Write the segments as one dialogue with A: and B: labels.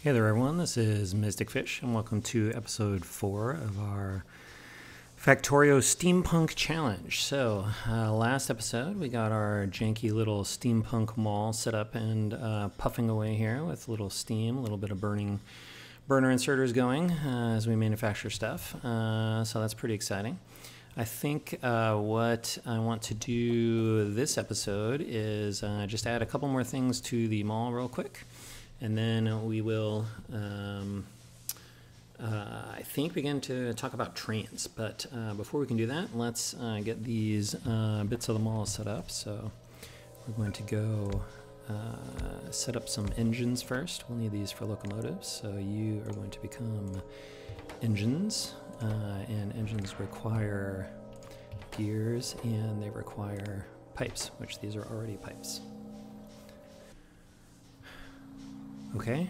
A: Hey there everyone, this is Mystic Fish and welcome to episode 4 of our Factorio Steampunk Challenge. So last episode we got our janky little Steampunk Mall set up and puffing away here with a little steam, a little bit of burner inserters going as we manufacture stuff. So that's pretty exciting. I think what I want to do this episode is just add a couple more things to the mall real quick. And then we will, I think, begin to talk about trains. But before we can do that, let's get these bits of the mall set up. So we're going to go set up some engines first. We'll need these for locomotives. So you are going to become engines. And engines require gears and they require pipes, which these are already pipes. Okay,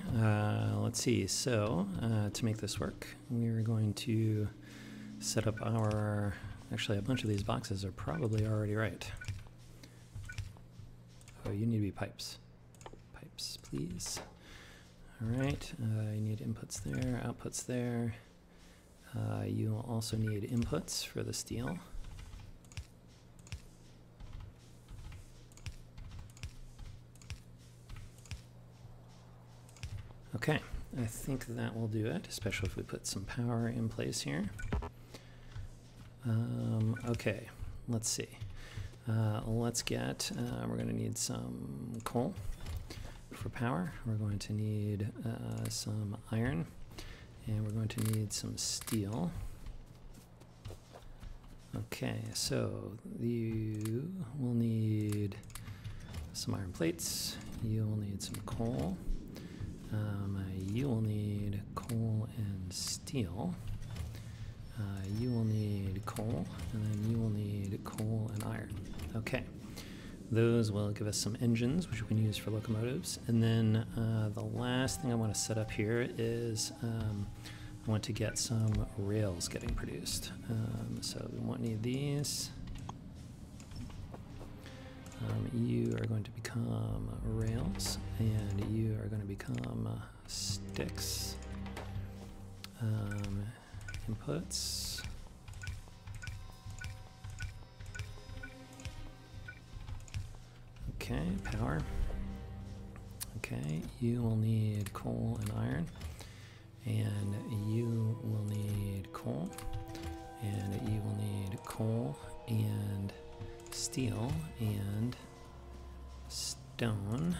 A: let's see. So to make this work, we're going to set up our, actually a bunch of these boxes are probably already right. Oh, you need to be pipes. Pipes, please. All right, you need inputs there, outputs there. You will also need inputs for the steel. Okay, I think that will do it, especially if we put some power in place here. Okay, let's see. Let's get, we're going to need some coal for power. We're going to need some iron, and we're going to need some steel. Okay, so you will need some iron plates. You will need some coal. You will need coal and steel. You will need coal, and then you will need coal and iron. Okay, those will give us some engines, which we can use for locomotives. And then the last thing I want to set up here is I want to get some rails getting produced. So we won't need these. You are going to become rails, and you are going to become sticks. Inputs. Okay, power. Okay, you will need coal and iron, and you will need coal, and you will need coal and steel and stone.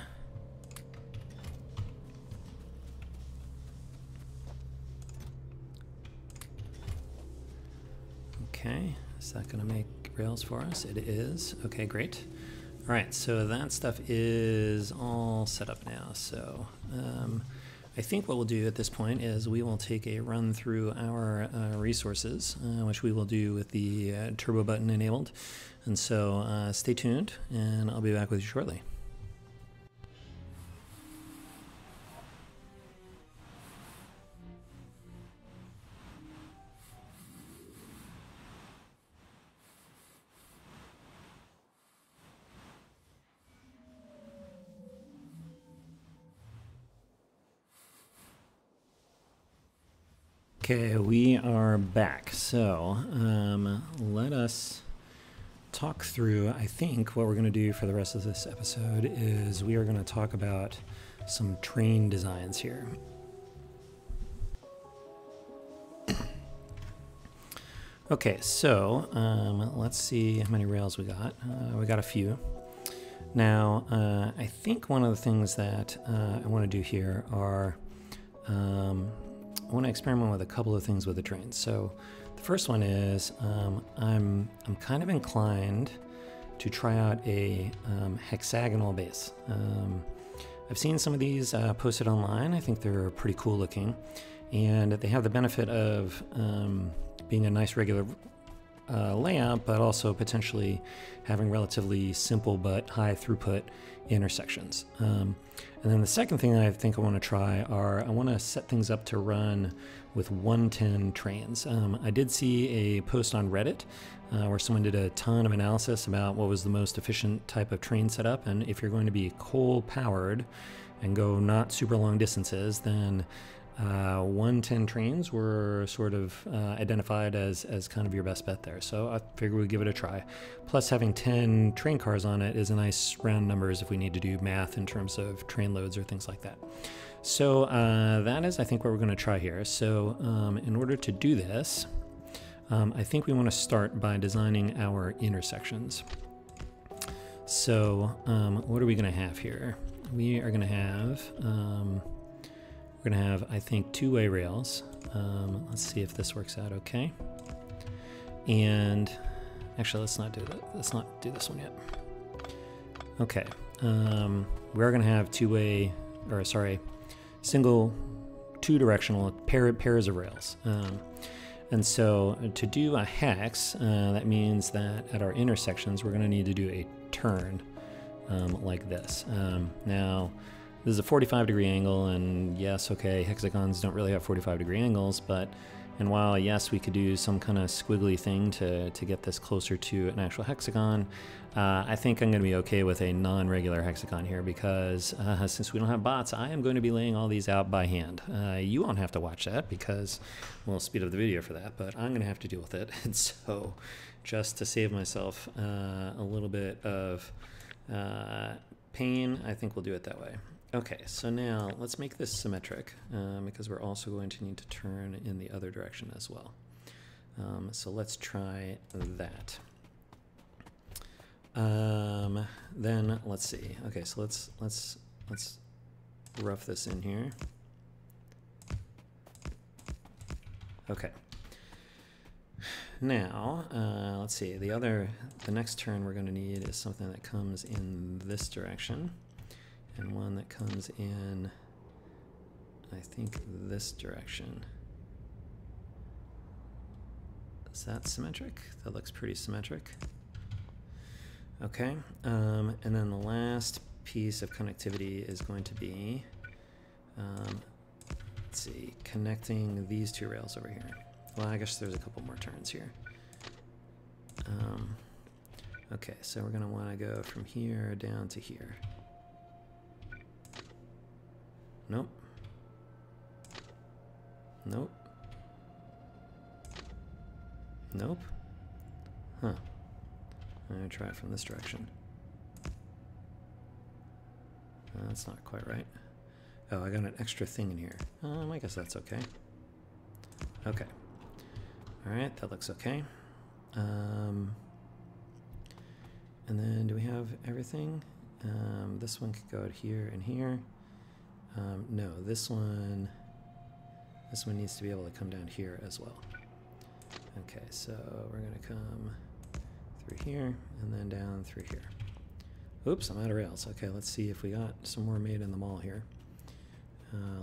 A: Okay, is that going to make rails for us? It is. Okay, great. All right, so that stuff is all set up now. So I think what we'll do at this point is we will take a run through our resources, which we will do with the turbo button enabled. And so stay tuned, and I'll be back with you shortly. Okay, we are back. So let us talk through, I think what we're going to do for the rest of this episode is we are going to talk about some train designs here. Okay, so let's see how many rails we got. We got a few. Now, I think one of the things that I want to do here are I want to experiment with a couple of things with the trains. So the first one is I'm kind of inclined to try out a hexagonal base. I've seen some of these posted online. I think they're pretty cool looking, and they have the benefit of being a nice regular layout, but also potentially having relatively simple but high throughput intersections. And then the second thing I think I want to try are I want to set things up to run with 110 trains. I did see a post on Reddit where someone did a ton of analysis about what was the most efficient type of train setup, and if you're going to be coal powered, and go not super long distances, then 110 trains were sort of identified as kind of your best bet there. So I figured we'd give it a try. Plus having 10 train cars on it is a nice round numbers if we need to do math in terms of train loads or things like that. So that is, I think, what we're going to try here. So in order to do this, I think we want to start by designing our intersections. So what are we going to have here? We are going to have I think, two-way rails. Let's see if this works out okay. And actually, let's not do that. Let's not do this one yet. Okay. We are going to have single two-directional pairs of rails. And so to do a hex, that means that at our intersections, we're going to need to do a turn like this. Now, this is a 45-degree angle, and yes, okay, hexagons don't really have 45-degree angles, and while, yes, we could do some kind of squiggly thing to get this closer to an actual hexagon, I think I'm going to be okay with a non-regular hexagon here because since we don't have bots, I am going to be laying all these out by hand. You won't have to watch that because we'll speed up the video for that, but I'm going to have to deal with it. And so just to save myself a little bit of pain, I think we'll do it that way. Okay, so now let's make this symmetric because we're also going to need to turn in the other direction as well. So let's try that. Then let's see. Okay, so let's rough this in here. Okay. Now let's see. The next turn we're going to need is something that comes in this direction. And one that comes in, I think, this direction. Is that symmetric? That looks pretty symmetric. Okay, and then the last piece of connectivity is going to be, let's see, connecting these two rails over here. Well, I guess there's a couple more turns here. Okay, so we're going to want to go from here down to here. Nope. Nope. Nope. Huh. I'm going to try it from this direction. That's not quite right. Oh, I got an extra thing in here. I guess that's okay. Okay. Alright, that looks okay. And then do we have everything? This one could go out here and here. No, this one needs to be able to come down here as well. Okay, so we're going to come through here and then down through here. Oops, I'm out of rails. Okay, let's see if we got some more made in the mall here.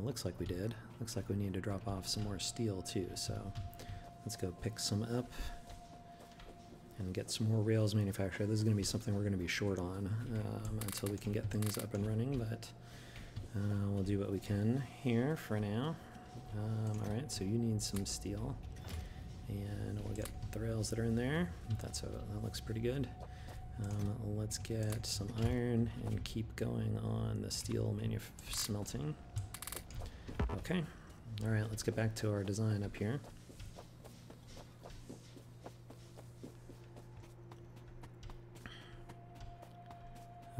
A: Looks like we did. Looks like we need to drop off some more steel too, so let's go pick some up and get some more rails manufactured. This is going to be something we're going to be short on until we can get things up and running, but we'll do what we can here for now. Alright, so you need some steel. And we'll get the rails that are in there. That looks pretty good. Let's get some iron and keep going on the steel smelting. Okay. Alright, let's get back to our design up here.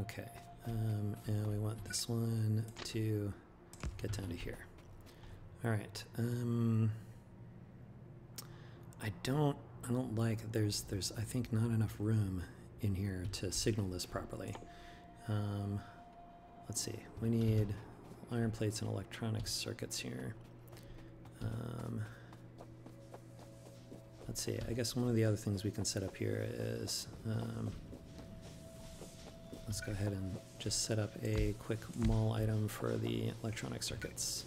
A: Okay. And we want this one to get down to here. Alright. I don't like, there's I think not enough room in here to signal this properly. Let's see, we need iron plates and electronic circuits here. Let's see, I guess one of the other things we can set up here is, let's go ahead and just set up a quick mall item for the electronic circuits.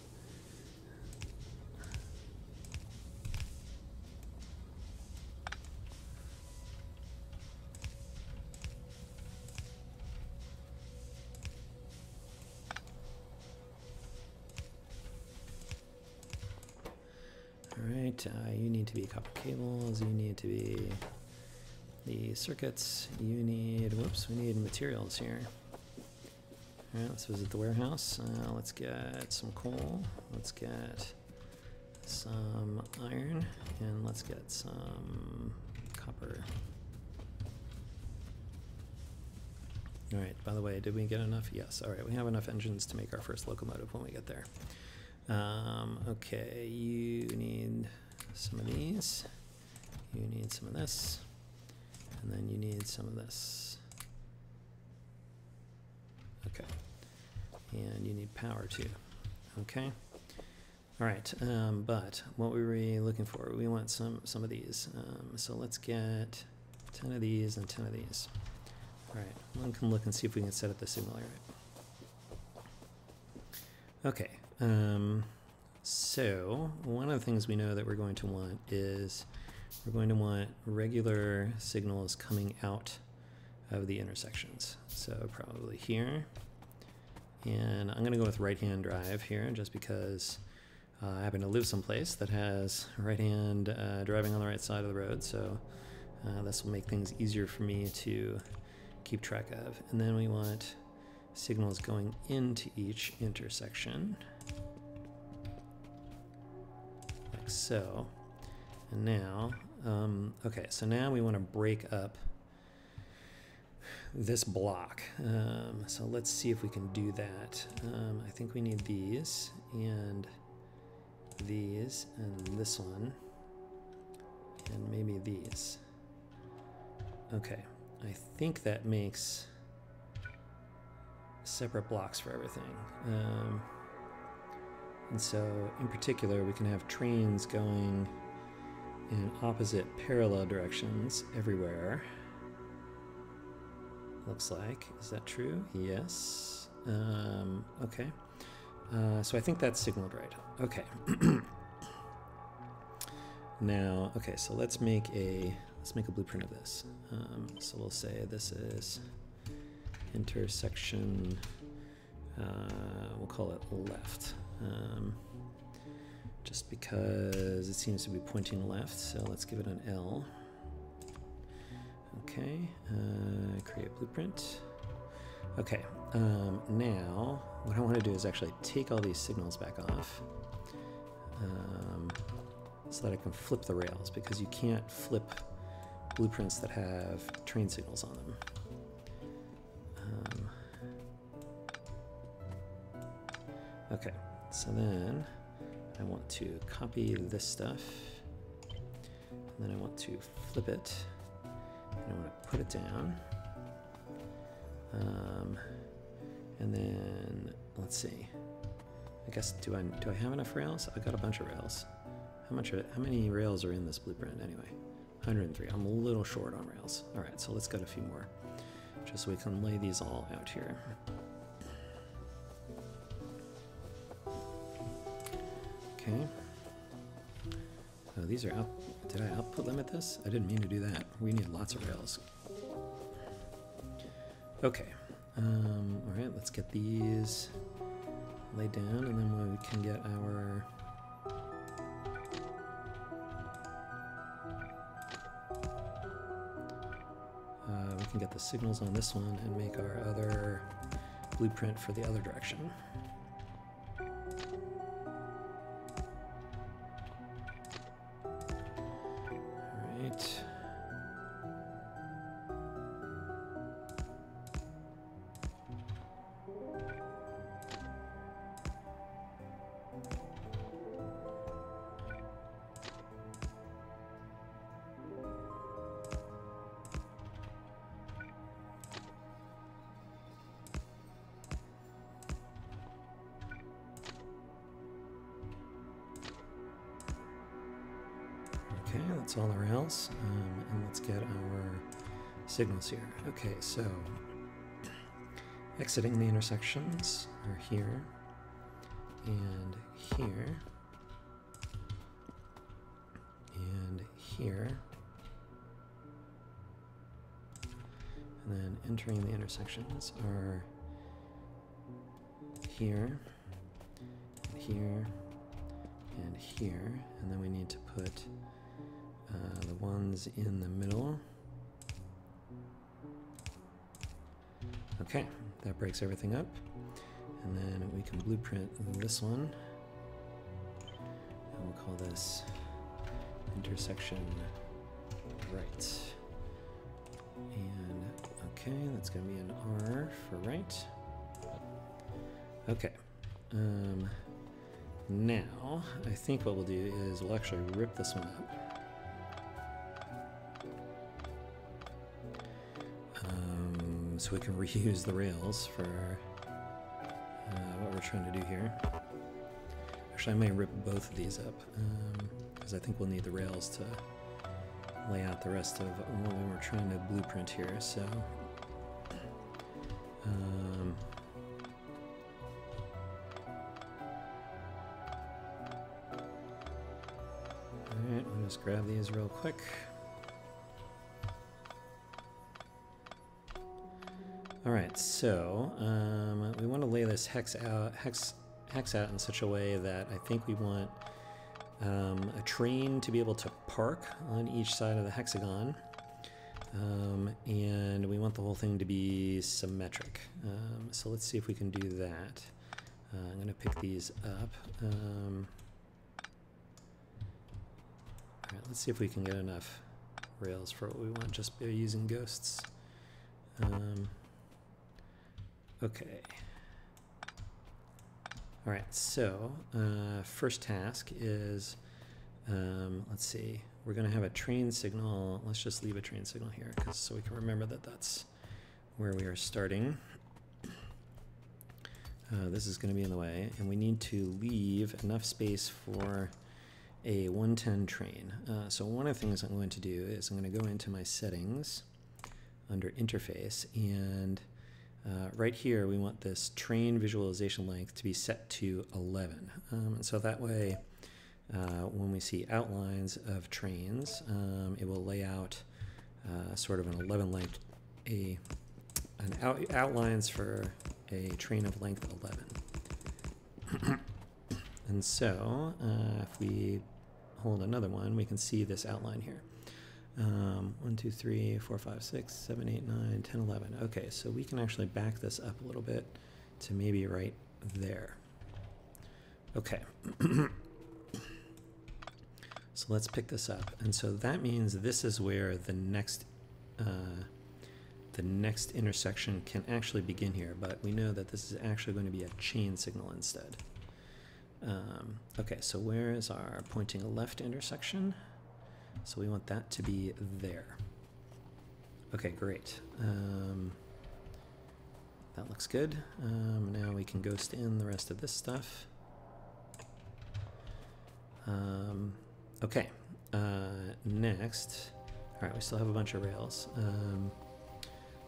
A: Alright, you need to be copper cables, you need to be the circuits, you need, whoops, we need materials here. All right, let's visit the warehouse. Let's get some coal. Let's get some iron, and let's get some copper. All right, by the way, did we get enough? Yes, all right, we have enough engines to make our first locomotive when we get there. Okay, you need some of these, you need some of this, and then you need some of this. Okay, and you need power too, okay? All right, but what were we looking for? We want some of these, so let's get 10 of these and 10 of these. All right, one can look and see if we can set up the signal right. Okay, so one of the things we know that we're going to want is we're going to want regular signals coming out of the intersections. So probably here, and I'm gonna go with right-hand drive here just because I happen to live someplace that has right-hand driving on the right side of the road, so this will make things easier for me to keep track of. And then we want signals going into each intersection, like so. And now, okay, so now we want to break up this block. So let's see if we can do that. I think we need these, and these, and this one, and maybe these. Okay. I think that makes separate blocks for everything. And so in particular, we can have trains going in opposite parallel directions everywhere. Looks like. Is that true? Yes. Okay. So I think that's signaled right. Okay. Now, okay, so let's make a blueprint of this. So we'll say this is intersection, we'll call it left, just because it seems to be pointing left, so let's give it an L. Okay, create blueprint. Okay, now what I want to do is actually take all these signals back off, so that I can flip the rails, because you can't flip blueprints that have train signals on them. Okay, so then I want to copy this stuff, and then I want to flip it, and I want to put it down, and then let's see. I guess do I have enough rails? I got a bunch of rails. How many rails are in this blueprint anyway? 103. I'm a little short on rails. All right, so let's get a few more, just so we can lay these all out here. Okay. Oh, these are out. Did I output limit this? I didn't mean to do that. We need lots of rails. Okay. All right, let's get these laid down, and then we can get our get the signals on this one and make our other blueprint for the other direction. All right. Okay, that's all the rails, and let's get our signals here. Okay, so exiting the intersections are here and here and here, and then entering the intersections are here, and here, and here, and then we need to put the ones in the middle. Okay, that breaks everything up. And then we can blueprint this one. And we'll call this intersection right. And okay, that's going to be an R for right. Okay. Now, I think what we'll do is we'll actually rip this one up. So we can reuse the rails for what we're trying to do here. Actually, I may rip both of these up because I think we'll need the rails to lay out the rest of what we were trying to blueprint here. So, all right, we'll just grab these real quick. All right, so we want to lay this hex out in such a way that I think we want a train to be able to park on each side of the hexagon, and we want the whole thing to be symmetric. So let's see if we can do that. I'm going to pick these up. All right, let's see if we can get enough rails for what we want just by using ghosts. Okay. All right, so first task is, let's see, we're going to have a train signal. Let's just leave a train signal here so we can remember that that's where we are starting. This is going to be in the way, and we need to leave enough space for a 110 train. So one of the things I'm going to do is I'm going to go into my settings under interface, and right here we want this train visualization length to be set to 11. So that way when we see outlines of trains, it will lay out sort of an 11 length, outlines for a train of length 11. And so if we hold another one, we can see this outline here. 1, 2, 3, 4, 5, 6, 7, 8, 9, 10, 11. Okay, so we can actually back this up a little bit to maybe right there. Okay. So let's pick this up. And so that means this is where the next intersection can actually begin here, but we know that this is actually going to be a chain signal instead. Okay, so where is our pointing left intersection? So we want that to be there. Okay, great. That looks good. Now we can ghost in the rest of this stuff. Okay, next. All right, we still have a bunch of rails.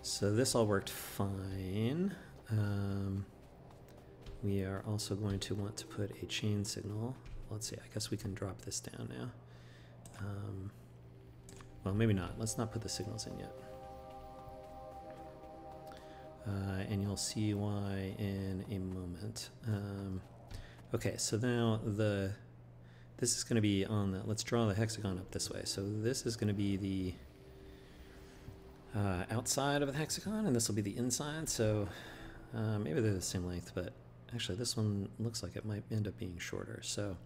A: So this all worked fine. We are also going to want to put a chain signal. Let's see, I guess we can drop this down now. Well, maybe not. Let's not put the signals in yet. And you'll see why in a moment. Okay, so now this is going to be on the, let's draw the hexagon up this way. So this is going to be the outside of the hexagon, and this will be the inside. So maybe they're the same length, but actually this one looks like it might end up being shorter. So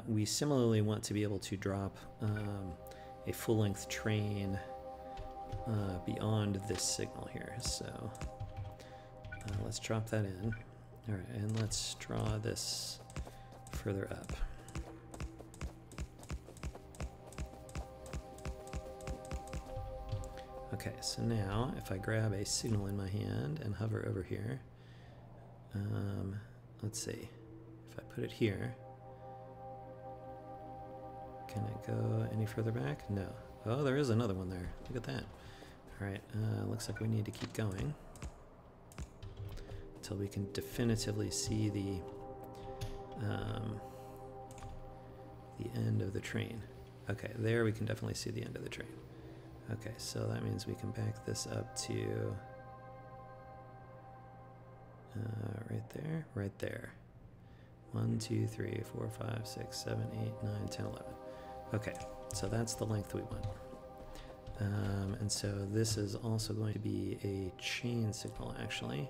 A: we similarly want to be able to drop a full-length train beyond this signal here. So let's drop that in. All right, and let's draw this further up. Okay, so now if I grab a signal in my hand and hover over here, let's see, if I put it here, can it go any further back? No. Oh, there is another one there. Look at that. All right, looks like we need to keep going until we can definitively see the end of the train. Okay, there we can definitely see the end of the train. Okay, so that means we can back this up to right there. 1, 2, 3, 4, 5, 6, 7, 8, 9, 10, 11. Okay, so that's the length we want. And so this is also going to be a chain signal, actually.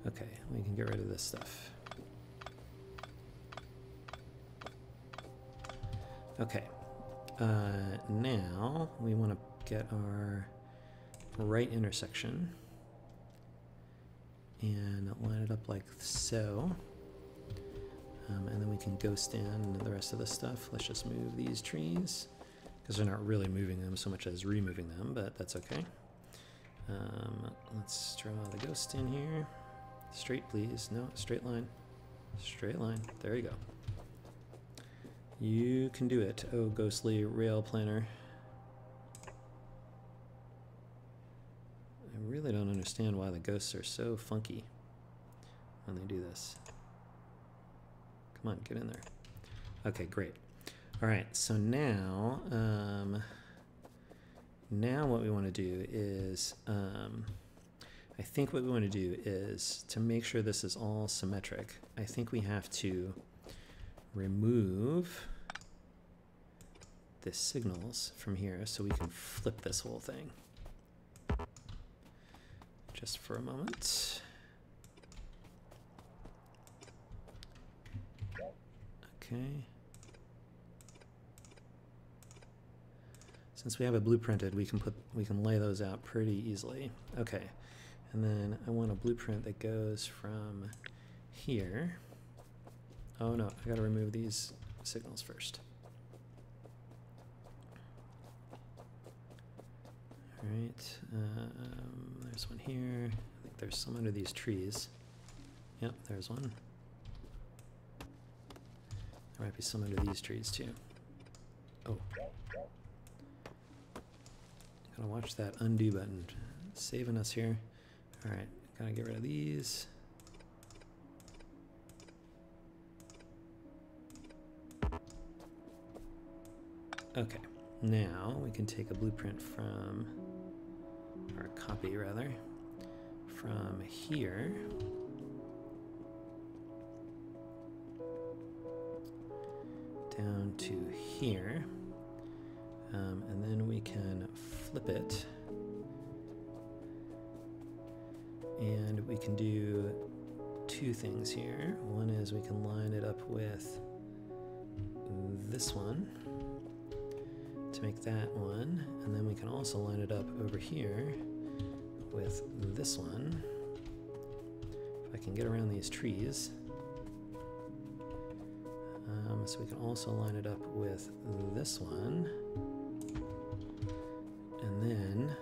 A: Okay, we can get rid of this stuff. Okay, now we want to get our right intersection and line it up like so. And then we can ghost in the rest of the stuff. Let's just move these trees because they're not really moving them so much as removing them, but that's okay. Let's draw the ghost in here. Straight, please. No, straight line. Straight line. There you go. You can do it, oh ghostly rail planner. I really don't understand why the ghosts are so funky when they do this. Come on, get in there. Okay, great. All right, so now, now what we want to do is, I think what we want to do is, to make sure this is all symmetric, I think we have to remove the signals from here so we can flip this whole thing. Just for a moment. Okay. Since we have it blueprinted, we can lay those out pretty easily. Okay. And then I want a blueprint that goes from here. Oh no, I gotta remove these signals first. All right, there's one here. I think there's some under these trees. Yep, there's one. There might be some under these trees too. Oh. Gotta watch that undo button. Saving us here. All right, gotta get rid of these. Okay, now we can take a blueprint from, or a copy rather, from here. Down to here. And then we can flip it. And we can do two things here. One is we can line it up with this one to make that one, and then we can also line it up over here with this one. If I can get around these trees. So we can also line it up with this one. And then,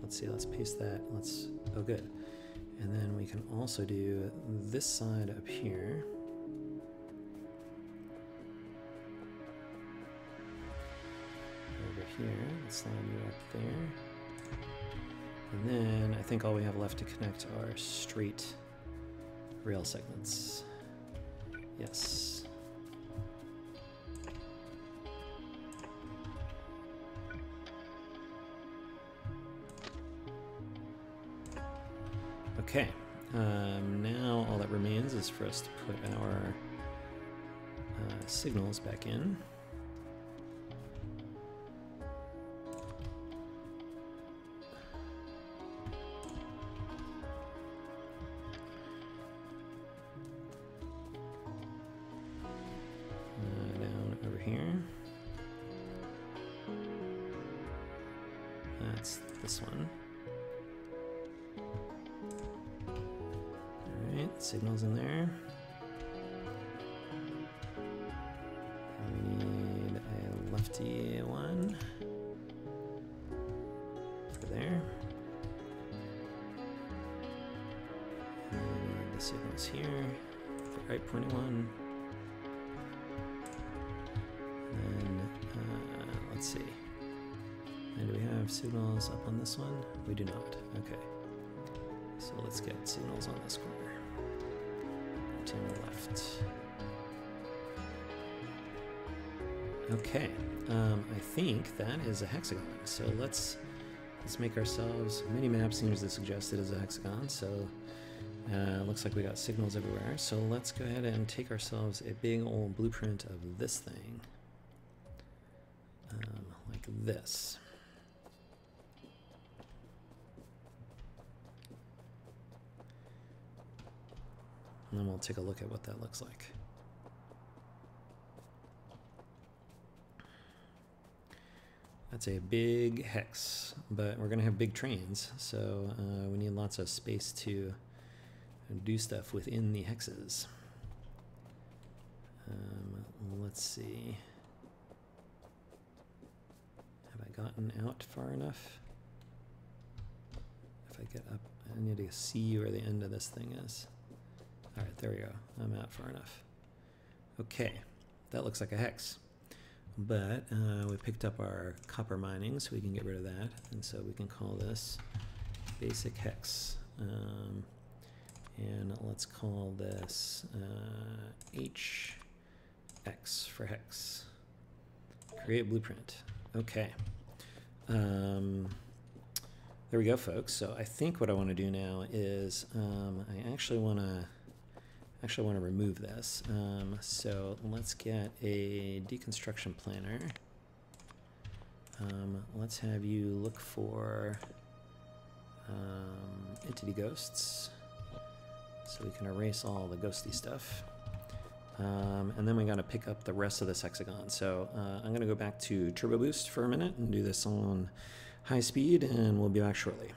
A: let's see, let's paste that, oh good. And then we can also do this side up here. Over here, let's line you up there. And then I think all we have left to connect are straight rail segments. Yes. Okay, now all that remains is for us to put our signals back in. Down over here. That's this one. Signals in there. We need a lefty one for there. And we need the signals here, the right pointing one. And then, let's see. And do we have signals up on this one? We do not. Okay. So let's get signals on this corner. To the left. Okay, I think that is a hexagon. So let's make ourselves, Minimap seems to suggest it is a hexagon, so looks like we got signals everywhere. So let's go ahead and take ourselves a big old blueprint of this thing, like this. and then we'll take a look at what that looks like. That's a big hex, but we're going to have big trains, so we need lots of space to do stuff within the hexes. Let's see. Have I gotten out far enough? If I get up, I need to see where the end of this thing is. All right, there we go. I'm out far enough. Okay, that looks like a hex. But we picked up our copper mining, so we can get rid of that. And so we can call this basic hex. And let's call this HX for hex. Create blueprint. Okay. There we go, folks. So I think what I want to do now is I actually want to remove this. So let's get a deconstruction planner. Let's have you look for entity ghosts, so we can erase all the ghosty stuff. And then we got to pick up the rest of this hexagon. So I'm going to go back to Turbo Boost for a minute and do this on high speed, and we'll be back shortly.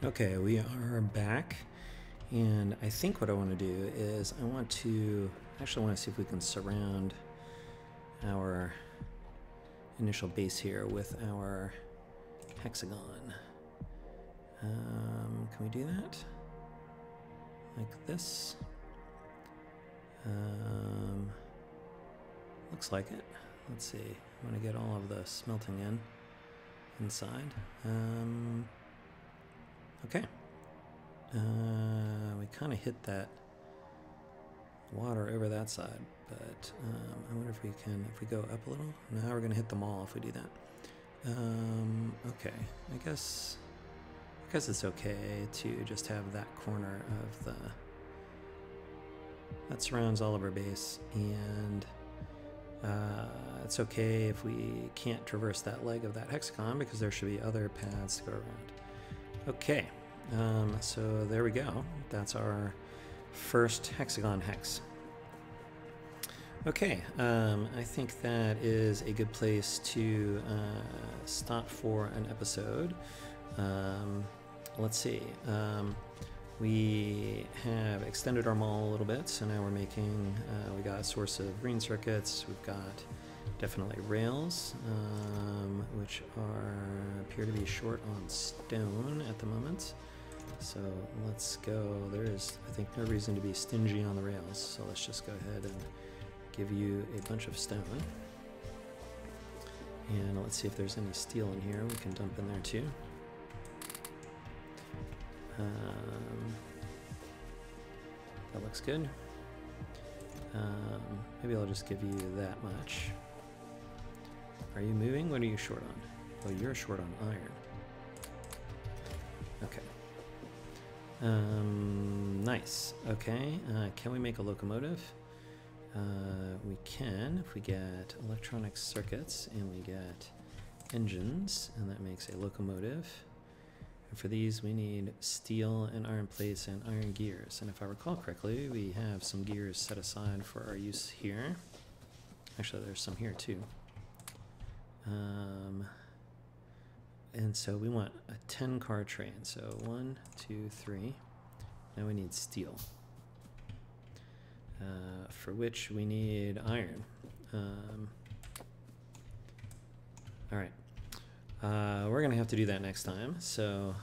A: Okay, we are back, and I think what I want to do is I want to see if we can surround our initial base here with our hexagon. Can we do that? Like this? Looks like it. Let's see. I'm going to get all of the smelting inside. Okay. We kind of hit that water over that side, but I wonder if we go up a little. Now we're going to hit the mall if we do that. Okay, I guess it's okay to just have that corner of that surrounds all of our base, and it's okay if we can't traverse that leg of that hexagon because there should be other paths to go around. Okay, so there we go. That's our first hexagon hex. Okay, I think that is a good place to stop for an episode. Let's see. We have extended our mall a little bit, so now we're making, we got a source of green circuits, we've got definitely rails, which appear to be short on stone at the moment. So let's go. There is, I think, no reason to be stingy on the rails, so let's just go ahead and give you a bunch of stone. And let's see if there's any steel in here we can dump in there too. That looks good. Maybe I'll just give you that much. Are you moving? What are you short on? Oh, you're short on iron. Okay. Nice. Okay. Can we make a locomotive? We can if we get electronic circuits and we get engines, and that makes a locomotive. And for these we need steel and iron plates and iron gears. And if I recall correctly, we have some gears set aside for our use here. Actually, there's some here too. And so we want a 10-car train. So 1, 2, 3. Now we need steel, for which we need iron. All right. We're going to have to do that next time, so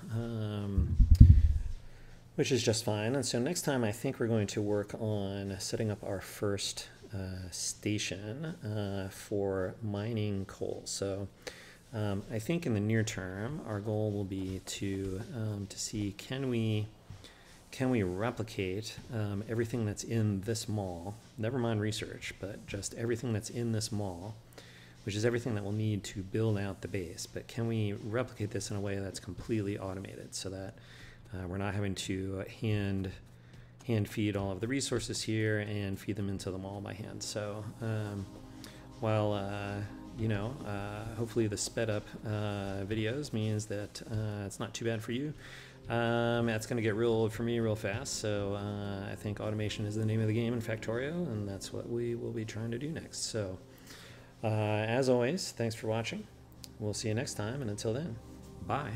A: which is just fine. And so next time I think we're going to work on setting up our first station for mining coal. So I think in the near term our goal will be to see can we replicate everything that's in this mall, never mind research, but just everything that's in this mall which is everything that we'll need to build out the base. But can we replicate this in a way that's completely automated so that we're not having to hand feed all of the resources here and feed them into the mall by hand. So while hopefully the sped up videos means that it's not too bad for you, it's going to get real old for me real fast. So I think automation is the name of the game in Factorio, and that's what we will be trying to do next. So as always, thanks for watching. We'll see you next time, and until then, bye.